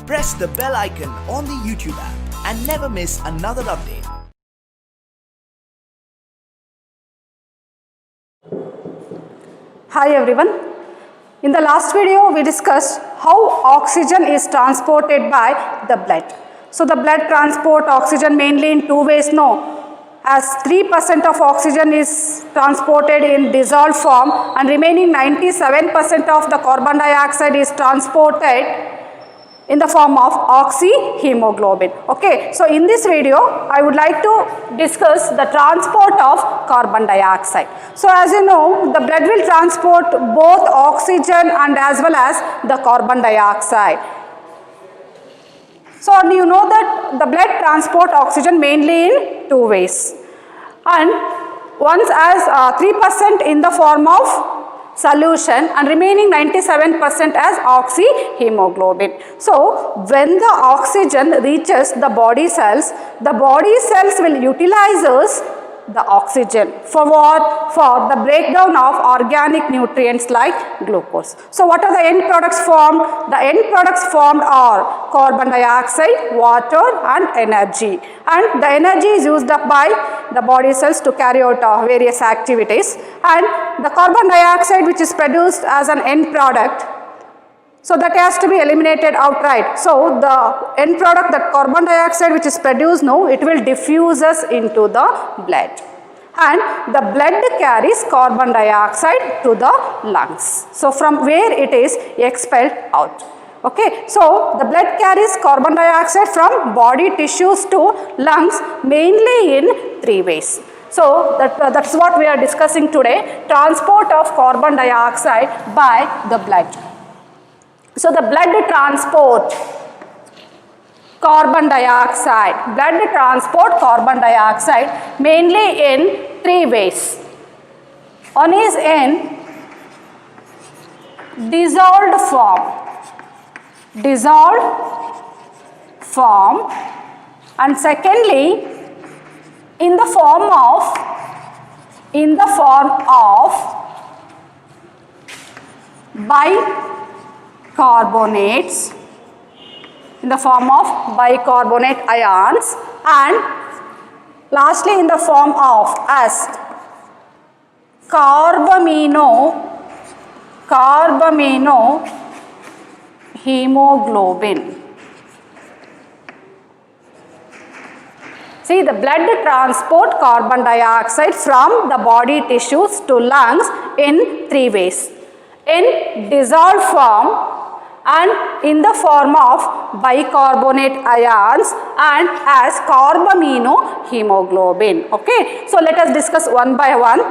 press the bell icon on the YouTube app and never miss another update. Hi everyone. In the last video we discussed how oxygen is transported by the blood. So the blood transport oxygen mainly in two ways no. As 3% of oxygen is transported in dissolved form and remaining 97% of the carbon dioxide is transported in the form of oxyhemoglobin. Okay, so in this video I would like to discuss the transport of carbon dioxide. So as you know, the blood will transport both oxygen and as well as the carbon dioxide. So you know that the blood transport oxygen mainly in two ways, and once as 3% in the form of solution and remaining 97% as oxyhemoglobin. So when the oxygen reaches the body cells will utilize the oxygen for what? For the breakdown of organic nutrients like glucose. So what are the end products formed? The end products formed are carbon dioxide, water and energy. And the energy is used up by the body cells to carry out various activities. And the carbon dioxide which is produced as an end product, so that has to be eliminated outright. So the end product, that carbon dioxide which is produced now, it will diffuse into the blood. And the blood carries carbon dioxide to the lungs. So from where it is expelled out. Okay, so the blood carries carbon dioxide from body tissues to lungs mainly in three ways. So that's what we are discussing today, transport of carbon dioxide by the blood. So the blood transport carbon dioxide mainly in three ways. One is in dissolved form, and secondly in the form of bicarbonates, in the form of bicarbonate ions, and lastly in the form of as carbaminohemoglobin. See, the blood transport carbon dioxide from the body tissues to lungs in three ways. In dissolved form and in the form of bicarbonate ions and as carbaminohemoglobin. Okay, so let us discuss one by one.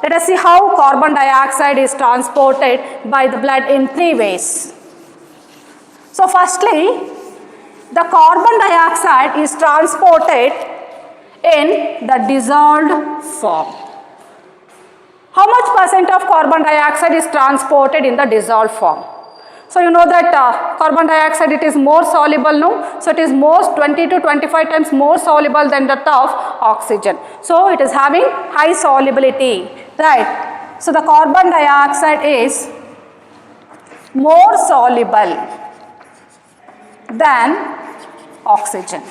Let us see how carbon dioxide is transported by the blood in three ways. So firstly, the carbon dioxide is transported in the dissolved form. How much percent of carbon dioxide is transported in the dissolved form? So you know that carbon dioxide, it is more soluble, no? So it is 20 to 25 times more soluble than that of oxygen. So it is having high solubility, right? So the carbon dioxide is more soluble than oxygen.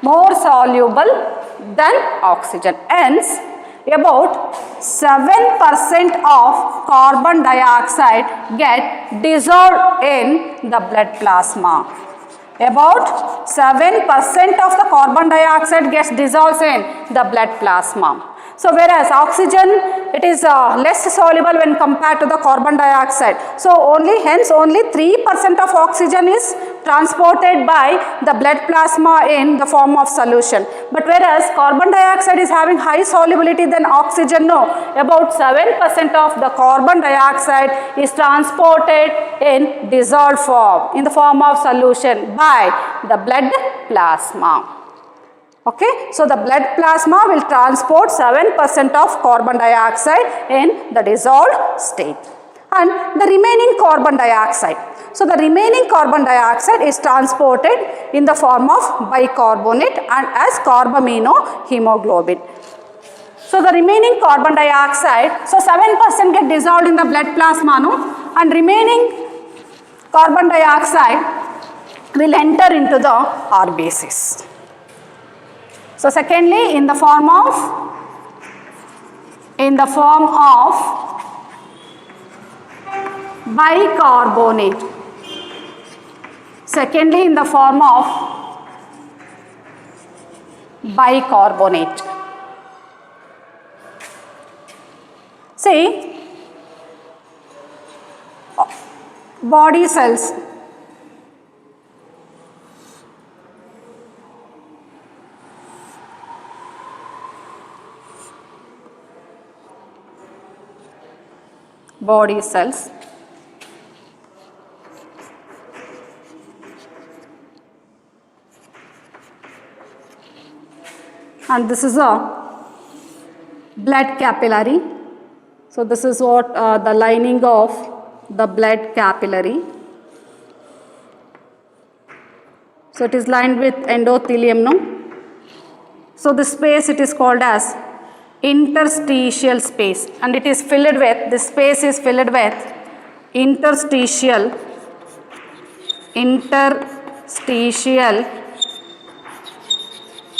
More soluble than oxygen. Hence, about 7% of carbon dioxide get dissolved in the blood plasma. About 7% of the carbon dioxide gets dissolved in the blood plasma. So whereas oxygen, it is less soluble when compared to the carbon dioxide. So hence only 3% of oxygen is transported by the blood plasma in the form of solution. But whereas carbon dioxide is having high solubility than oxygen, no, about 7% of the carbon dioxide is transported in dissolved form, in the form of solution by the blood plasma. Okay, so the blood plasma will transport 7% of carbon dioxide in the dissolved state. And the remaining carbon dioxide. So the remaining carbon dioxide is transported in the form of bicarbonate and as carbaminohemoglobin. So the remaining carbon dioxide, so 7% get dissolved in the blood plasma, no? And remaining carbon dioxide will enter into the RBCs. So secondly, in the form of bicarbonate. Secondly, in the form of bicarbonate. See, body cells. Body cells. And this is a blood capillary. So this is what the lining of the blood capillary. So it is lined with endothelium, no? So this space it is called as interstitial space, and it is filled with, this space is filled with interstitial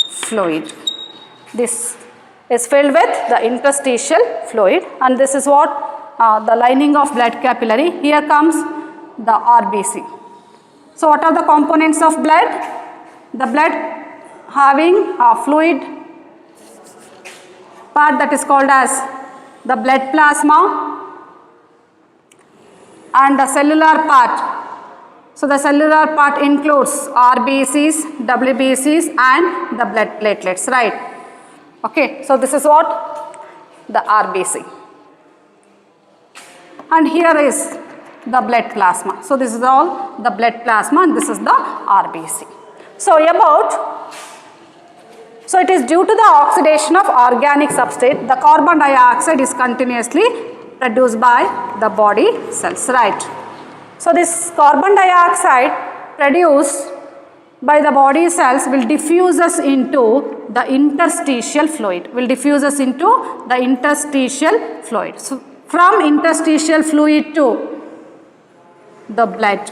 fluid. This is filled with the interstitial fluid, and this is what the lining of blood capillary. Here comes the RBC. So what are the components of blood? The blood having a fluid part that is called as the blood plasma, and the cellular part. So the cellular part includes RBCs, WBCs and the blood platelets, right? Okay, so this is what the RBC. And here is the blood plasma. So this is all the blood plasma and this is the RBC. So it is due to the oxidation of organic substrate, the carbon dioxide is continuously produced by the body cells, right? So this carbon dioxide produced by the body cells will diffuse us into the interstitial fluid, So from interstitial fluid to the blood.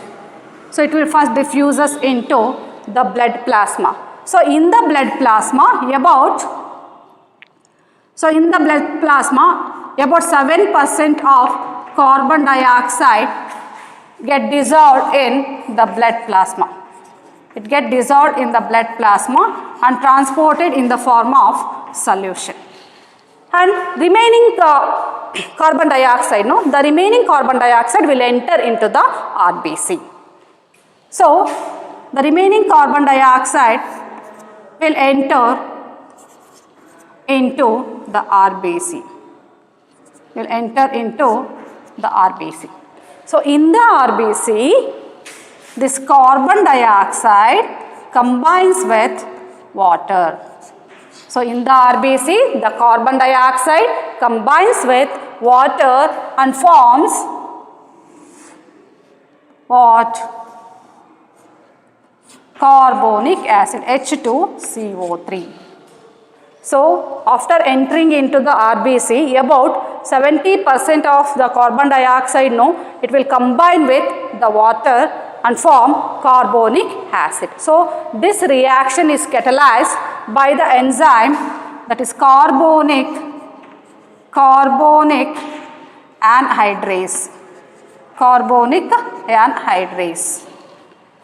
So it will first diffuse us into the blood plasma. So in the blood plasma, about 7% of carbon dioxide get dissolved in the blood plasma. It get dissolved in the blood plasma and transported in the form of solution. And remaining carbon dioxide, the remaining carbon dioxide will enter into the RBC. So the remaining carbon dioxide will enter into the RBC. So in the RBC, this carbon dioxide combines with water. So in the RBC, the carbon dioxide combines with water and forms what? Carbonic acid, H2CO3. So after entering into the RBC, about 70% of the carbon dioxide, it will combine with the water and form carbonic acid. So this reaction is catalyzed by the enzyme that is carbonic anhydrase.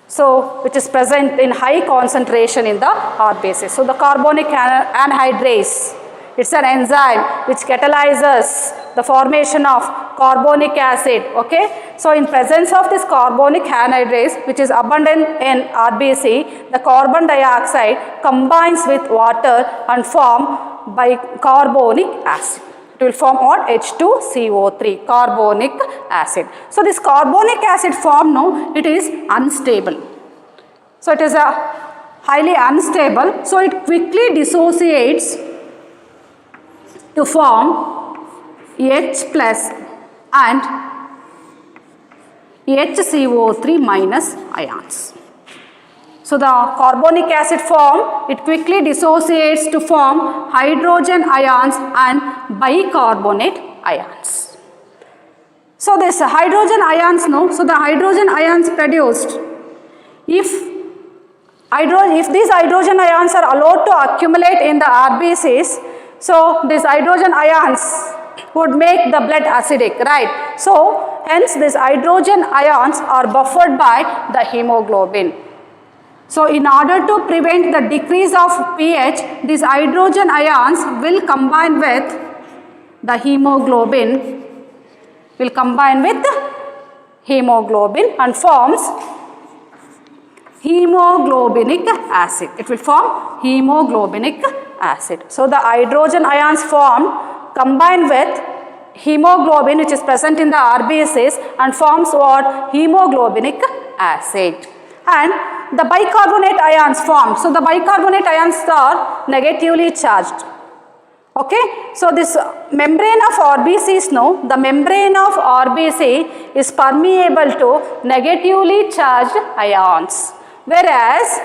So which is present in high concentration in the RBC. So the carbonic anhydrase, it's an enzyme which catalyzes the formation of carbonic acid. Okay. So in presence of this carbonic anhydrase, which is abundant in RBC, the carbon dioxide combines with water and form bicarbonic acid. It will form what? H2CO3, carbonic acid. So this carbonic acid form, it is unstable. So it is a highly unstable. So it quickly dissociates to form H plus and HCO3 minus ions. So the carbonic acid form, it quickly dissociates to form hydrogen ions and bicarbonate ions. So this hydrogen ions, so the hydrogen ions produced If these hydrogen ions are allowed to accumulate in the RBCs, so these hydrogen ions would make the blood acidic, right? So hence these hydrogen ions are buffered by the hemoglobin. So in order to prevent the decrease of pH, these hydrogen ions will combine with the hemoglobin, and forms hemoglobinic acid. It will form hemoglobinic acid. So the hydrogen ions combine with hemoglobin which is present in the RBCs and forms what? Hemoglobinic acid. And the bicarbonate ions formed. So the bicarbonate ions are negatively charged. Okay, so this membrane of RBCs, the membrane of RBC is permeable to negatively charged ions, whereas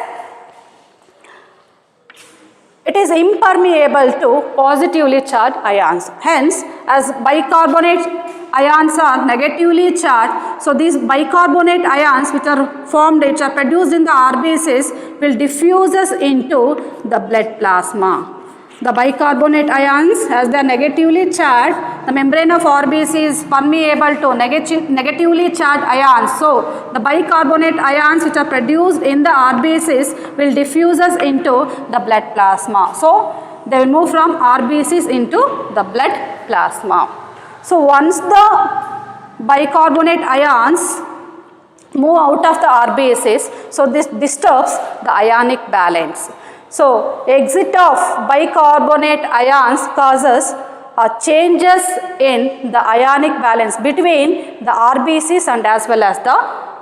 it is impermeable to positively charged ions. Hence, as bicarbonate ions are negatively charged, so these bicarbonate ions which are produced in the RBCs will diffuse into the blood plasma. The bicarbonate ions, as they are negatively charged, the membrane of RBC is permeable to negatively charged ions. So the bicarbonate ions which are produced in the RBCs will diffuse into the blood plasma. So they will move from RBCs into the blood plasma. So once the bicarbonate ions move out of the RBCs, so this disturbs the ionic balance. So exit of bicarbonate ions causes changes in the ionic balance between the RBCs and as well as the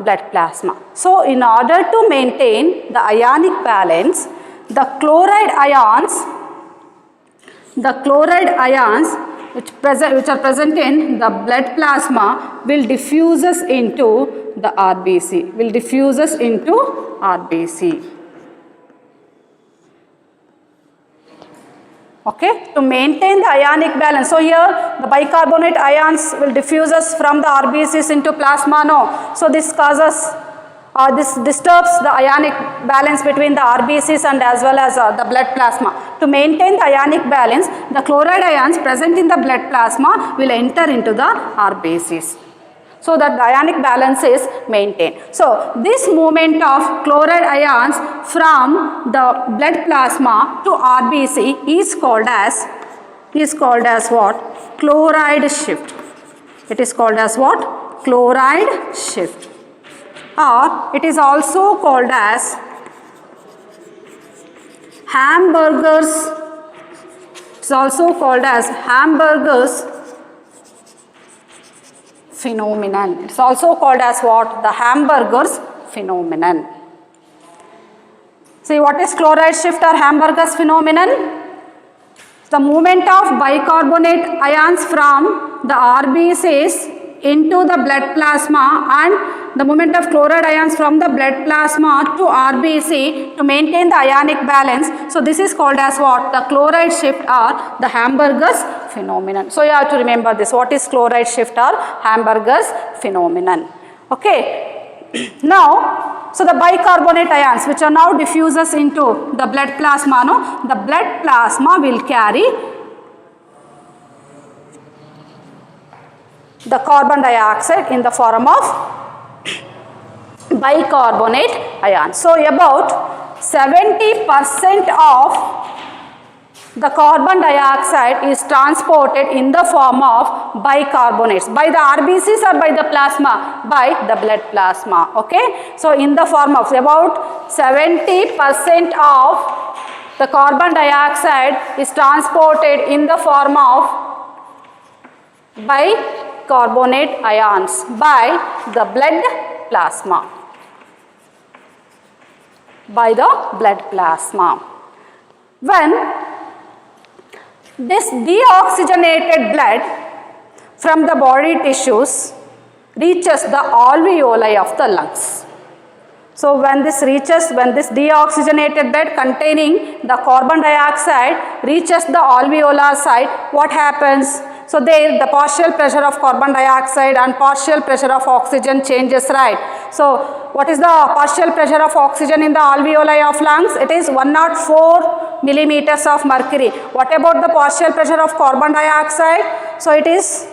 blood plasma. So in order to maintain the ionic balance, the chloride ions which are present in the blood plasma will diffuse into the RBC, Okay, to maintain the ionic balance. So here the bicarbonate ions will diffuse from the RBCs into plasma. No, so this causes this disturbs the ionic balance between the RBCs and as well as the blood plasma. To maintain the ionic balance, the chloride ions present in the blood plasma will enter into the RBCs, so that the ionic balance is maintained. So this movement of chloride ions from the blood plasma to RBC is called as what? Chloride shift. It is called as what? Chloride shift. Or it is also called as Hamburger's. It's also called as Hamburger's phenomenon. It's also called as what? The Hamburger's phenomenon. See, what is chloride shift or Hamburger's phenomenon? The movement of bicarbonate ions from the RBCs into the blood plasma and the movement of chloride ions from the blood plasma to RBC to maintain the ionic balance. So this is called as what? The chloride shift or the Hamburger's phenomenon. So you have to remember this. What is chloride shift or Hamburger's phenomenon? Okay. Now, so the bicarbonate ions which are now diffuses into the blood plasma, the blood plasma will carry the carbon dioxide in the form of bicarbonate ions. So about 70% of the carbon dioxide is transported in the form of bicarbonates by the RBCs or by the plasma, by the blood plasma. Okay, so in the form of about 70% of the carbon dioxide is transported in the form of bicarbonate ions by the blood plasma. When this deoxygenated blood from the body tissues reaches the alveoli of the lungs. So when this deoxygenated blood containing the carbon dioxide reaches the alveolar side, what happens? So there the partial pressure of carbon dioxide and partial pressure of oxygen changes, right? So what is the partial pressure of oxygen in the alveoli of lungs? It is 104 millimeters of mercury. What about the partial pressure of carbon dioxide? So it is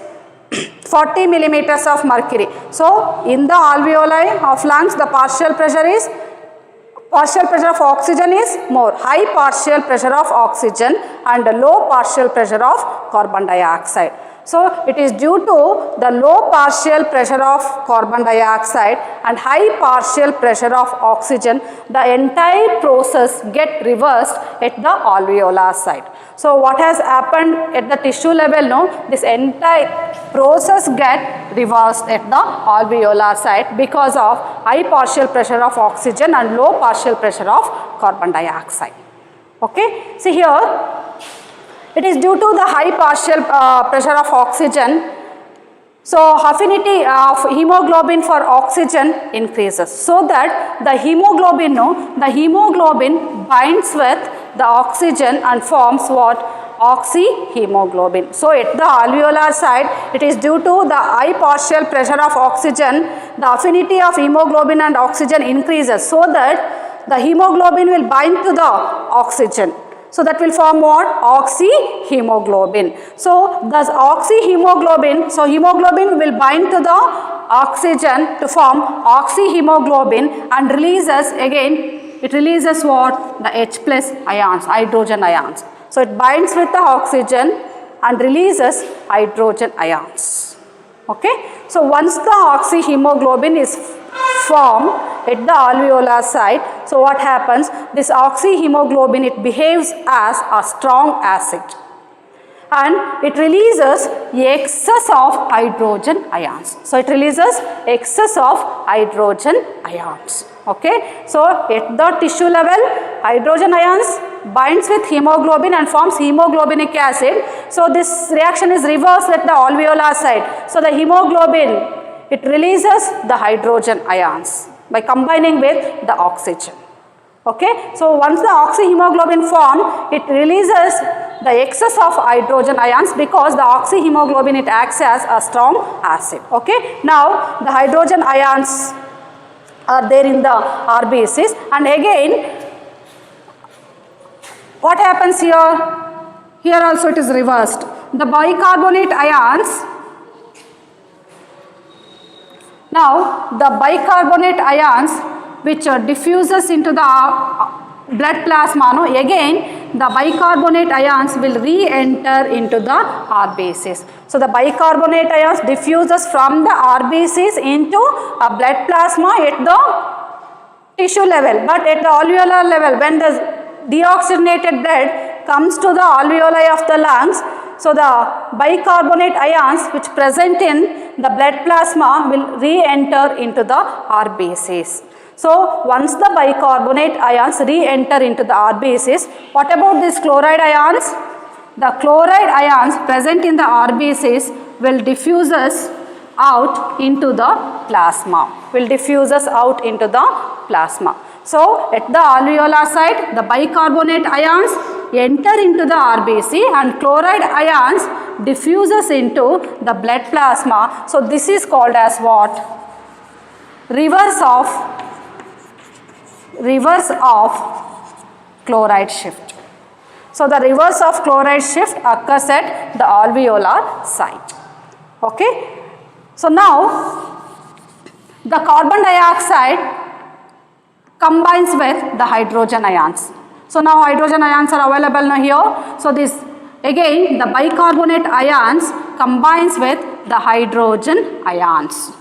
40 millimeters of mercury. So in the alveoli of lungs, the partial pressure of oxygen is more, high partial pressure of oxygen and low partial pressure of carbon dioxide. So it is due to the low partial pressure of carbon dioxide and high partial pressure of oxygen, the entire process get reversed at the alveolar side. So what has happened at the tissue level? No, this entire process get reversed at the alveolar side because of high partial pressure of oxygen and low partial pressure of carbon dioxide. Okay, see here, it is due to the high partial pressure of oxygen. So affinity of hemoglobin for oxygen increases, so that the hemoglobin binds with the oxygen and forms what? Oxyhemoglobin. So at the alveolar side, it is due to the high partial pressure of oxygen, the affinity of hemoglobin and oxygen increases, so that the hemoglobin will bind to the oxygen. So that will form what? Oxyhemoglobin. So thus oxyhemoglobin, so hemoglobin will bind to the oxygen to form oxyhemoglobin and releases again, it releases what? The H plus ions, hydrogen ions. So it binds with the oxygen and releases hydrogen ions. Okay. So once the oxyhemoglobin is formed at the alveolar side, so what happens? This oxyhemoglobin, it behaves as a strong acid and it releases excess of hydrogen ions. So it releases excess of hydrogen ions. Okay. So at the tissue level, hydrogen ions binds with hemoglobin and forms hemoglobinic acid. So this reaction is reversed at the alveolar side. So the hemoglobin, it releases the hydrogen ions by combining with the oxygen. Okay. So once the oxyhemoglobin formed, it releases the excess of hydrogen ions because the oxyhemoglobin, it acts as a strong acid. Okay. Now the hydrogen ions are there in the RBCs, and again what happens here? Here also it is reversed. The bicarbonate ions, now the bicarbonate ions which diffuses into the blood plasma, no, again the bicarbonate ions will re-enter into the RBCs. So the bicarbonate ions diffuses from the RBCs into a blood plasma at the tissue level, but at the alveolar level, when the deoxygenated blood comes to the alveoli of the lungs, so the bicarbonate ions which present in the blood plasma will re-enter into the RBCs. So once the bicarbonate ions re-enter into the RBCs, what about these chloride ions? The chloride ions present in the RBCs will diffuses out into the plasma, So at the alveolar side, the bicarbonate ions enter into the RBC and chloride ions diffuses into the blood plasma. So this is called as what? Reverse of chloride shift. So the reverse of chloride shift occurs at the alveolar site. Okay. So now the carbon dioxide combines with the hydrogen ions. So now hydrogen ions are available now here. So this again the bicarbonate ions combines with the hydrogen ions.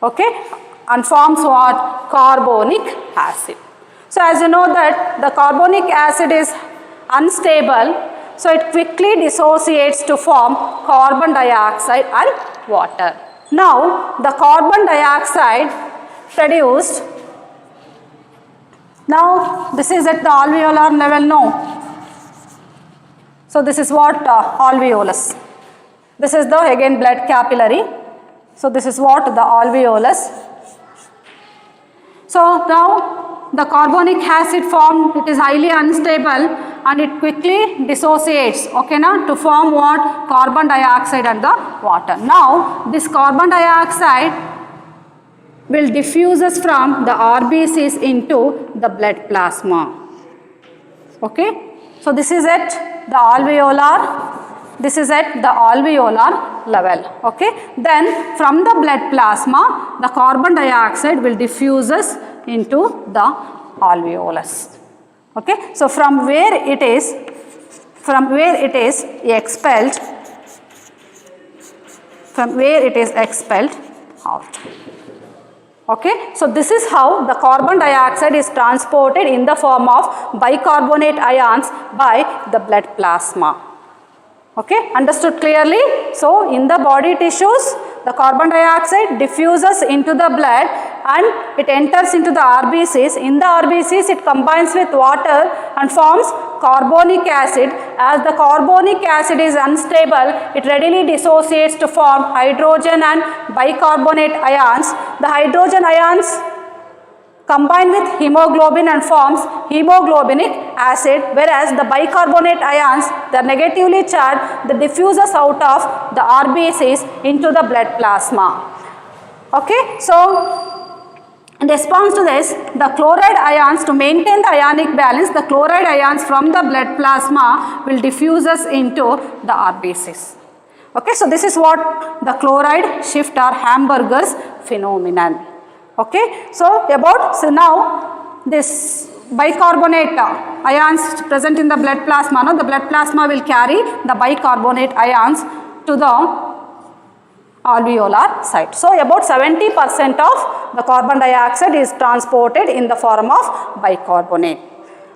Okay, and forms what? Carbonic acid. So as you know that the carbonic acid is unstable, so it quickly dissociates to form carbon dioxide and water. Now the carbon dioxide produced, now this is at the alveolar level, no. So this is what? Alveolus. This is the again blood capillary. So this is what? The alveolus. So now the carbonic acid formed, it is highly unstable and it quickly dissociates, okay, na, to form what? Carbon dioxide and the water. Now this carbon dioxide will diffuses from the RBCs into the blood plasma. Okay, so this is at the alveolar, this is at the alveolar level. Okay, then from the blood plasma, the carbon dioxide will diffuses into the alveolus. Okay, so from where it is expelled, out. Okay, so this is how the carbon dioxide is transported in the form of bicarbonate ions by the blood plasma. Okay, understood clearly? So in the body tissues, the carbon dioxide diffuses into the blood and it enters into the RBCs. In the RBCs, it combines with water and forms carbonic acid. As the carbonic acid is unstable, it readily dissociates to form hydrogen and bicarbonate ions. The hydrogen ions combine with hemoglobin and forms hemoglobinic acid, whereas the bicarbonate ions, they are negatively charged, they diffuses out of the RBCs into the blood plasma. Okay, so in response to this, the chloride ions, to maintain the ionic balance, the chloride ions from the blood plasma will diffuses into the RBCs. Okay, so this is what the chloride shift or Hamburger's phenomenon. Okay, so now this bicarbonate ions present in the blood plasma, no, the blood plasma will carry the bicarbonate ions to the alveolar site. So about 70% of the carbon dioxide is transported in the form of bicarbonate.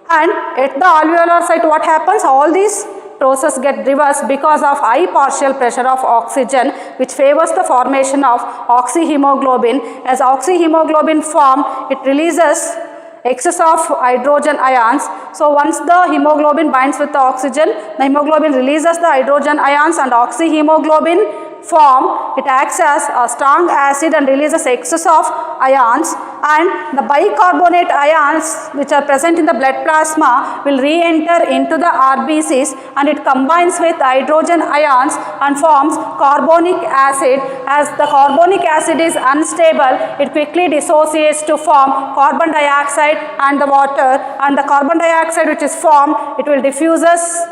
And at the alveolar site, what happens? All these process get reversed because of high partial pressure of oxygen, which favors the formation of oxyhemoglobin. As oxyhemoglobin form, it releases excess of hydrogen ions. So once the hemoglobin binds with the oxygen, the hemoglobin releases the hydrogen ions, and oxyhemoglobin form, it acts as a strong acid and releases excess of ions, and the bicarbonate ions which are present in the blood plasma will re-enter into the RBCs, and it combines with hydrogen ions and forms carbonic acid. As the carbonic acid is unstable, it quickly dissociates to form carbon dioxide and the water, and the carbon dioxide which is formed, it will diffuses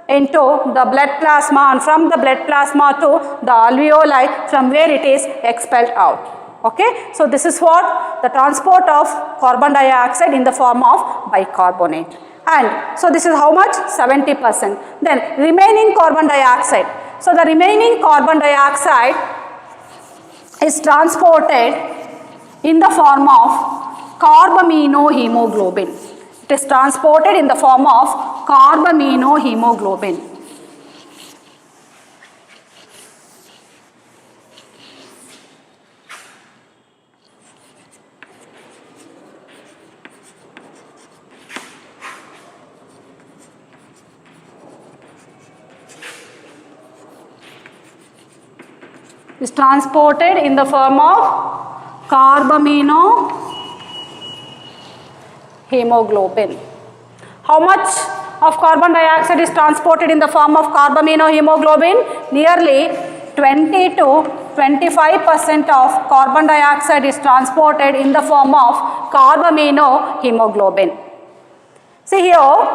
into the blood plasma, and from the blood plasma to the alveoli, from where it is expelled out. Okay, so this is what the transport of carbon dioxide in the form of bicarbonate. And so this is how much? 70%. Then remaining carbon dioxide. So the remaining carbon dioxide is transported in the form of carbaminohemoglobin. It is transported in the form of carbaminohemoglobin. Is transported in the form of carbaminohemoglobin. How much of carbon dioxide is transported in the form of carbaminohemoglobin? Nearly 20 to 25% of carbon dioxide is transported in the form of carbaminohemoglobin. See here.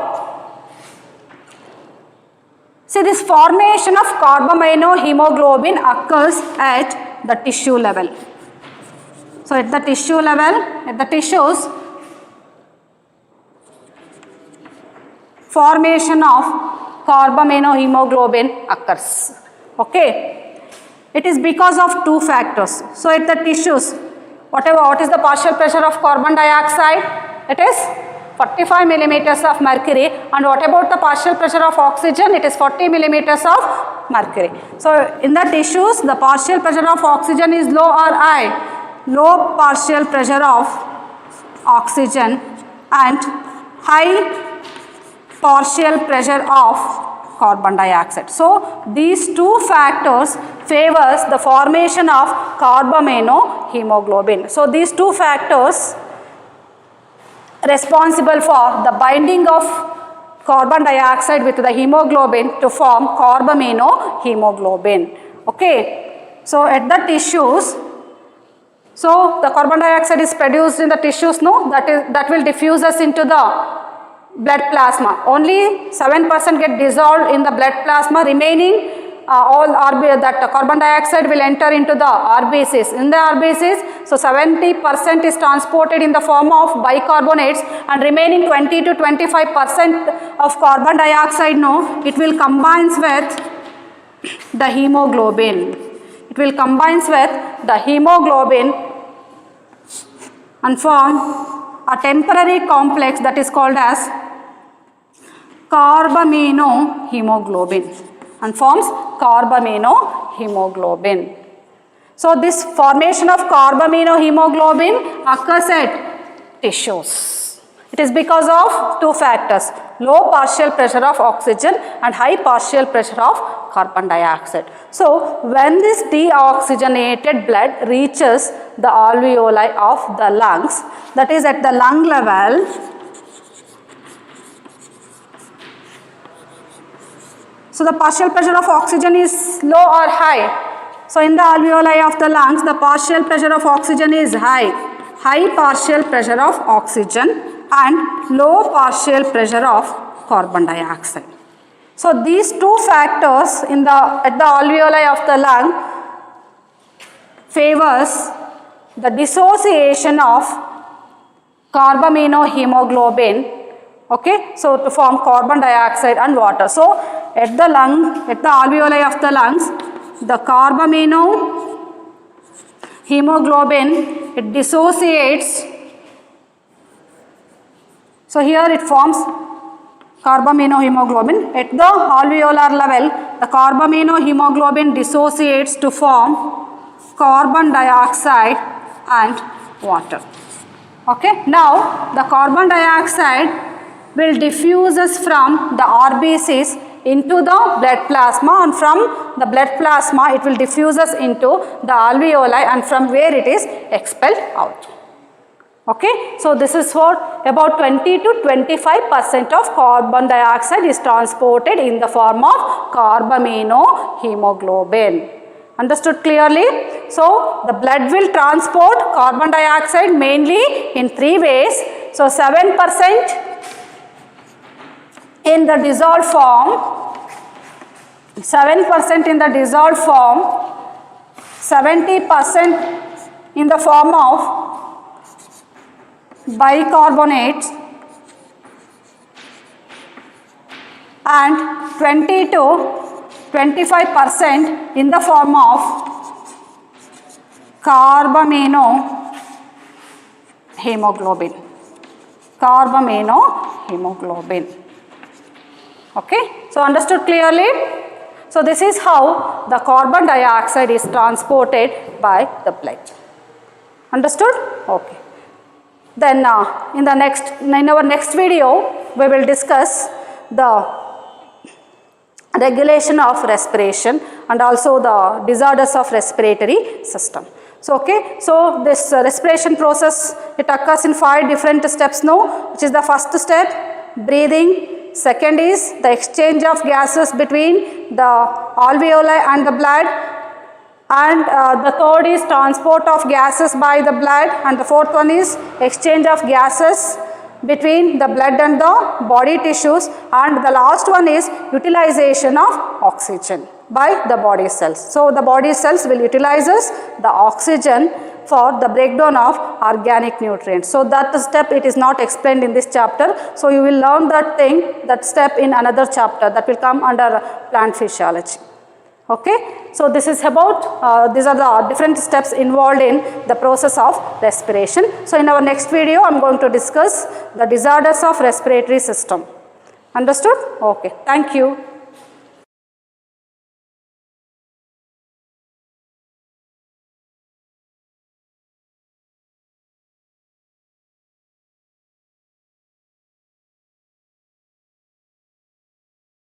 See, this formation of carbaminohemoglobin occurs at the tissue level. So at the tissue level, at the tissues, formation of carbaminohemoglobin occurs. Okay, it is because of two factors. So at the tissues, what is the partial pressure of carbon dioxide? It is 45 millimeters of mercury. And what about the partial pressure of oxygen? It is 40 millimeters of mercury. So in the tissues, the partial pressure of oxygen is low or high? Low partial pressure of oxygen and high partial pressure of carbon dioxide. So these two factors favors the formation of carbaminohemoglobin. So these two factors responsible for the binding of carbon dioxide with the hemoglobin to form carbaminohemoglobin. Okay, so at the tissues, so the carbon dioxide is produced in the tissues, no, that will diffuse us into the blood plasma. Only 7% get dissolved in the blood plasma, remaining that carbon dioxide will enter into the RBCs. In the RBCs, so 70% is transported in the form of bicarbonates, and remaining 20 to 25% of carbon dioxide, no, it will combines with the hemoglobin. It will combines with the hemoglobin and form a temporary complex that is called as carbaminohemoglobin, and forms carbaminohemoglobin. So this formation of carbaminohemoglobin occurs at tissues. It is because of two factors: low partial pressure of oxygen and high partial pressure of carbon dioxide. So when this deoxygenated blood reaches the alveoli of the lungs, that is at the lung level, so the partial pressure of oxygen is low or high. So in the alveoli of the lungs, the partial pressure of oxygen is high. High partial pressure of oxygen and low partial pressure of carbon dioxide. So these two factors at the alveoli of the lung favors the dissociation of carbaminohemoglobin, okay, so to form carbon dioxide and water. So at the alveoli of the lungs, the carbaminohemoglobin, it dissociates. So here it forms carbaminohemoglobin. At the alveolar level, the carbaminohemoglobin dissociates to form carbon dioxide and water. Okay, now the carbon dioxide will diffuse us from the RBCs into the blood plasma, and from the blood plasma it will diffuse us into the alveoli, and from where it is expelled out. Okay, so this is what about 20 to 25% of carbon dioxide is transported in the form of carbaminohemoglobin. Understood clearly? So the blood will transport carbon dioxide mainly in three ways. So 7% in the dissolved form, 7% in the dissolved form, 70% in the form of bicarbonates, and 20 to 25% in the form of carbaminohemoglobin. Carbaminohemoglobin. Okay, so understood clearly? So this is how the carbon dioxide is transported by the blood. Understood? Okay. Then in our next video, we will discuss the regulation of respiration and also the disorders of respiratory system. So okay, so this respiration process, it occurs in 5 different steps now, which is the first step, breathing. Second is the exchange of gases between the alveoli and the blood, and the third is transport of gases by the blood, and the fourth one is exchange of gases between the blood and the body tissues, and the last one is utilization of oxygen by the body cells. So the body cells will utilizes the oxygen for the breakdown of organic nutrients. So that step, it is not explained in this chapter. So you will learn that step in another chapter that will come under plant physiology. Okay, so this is about, these are the different steps involved in the process of respiration. So in our next video, I am going to discuss the disorders of respiratory system. Understood? Okay, thank you.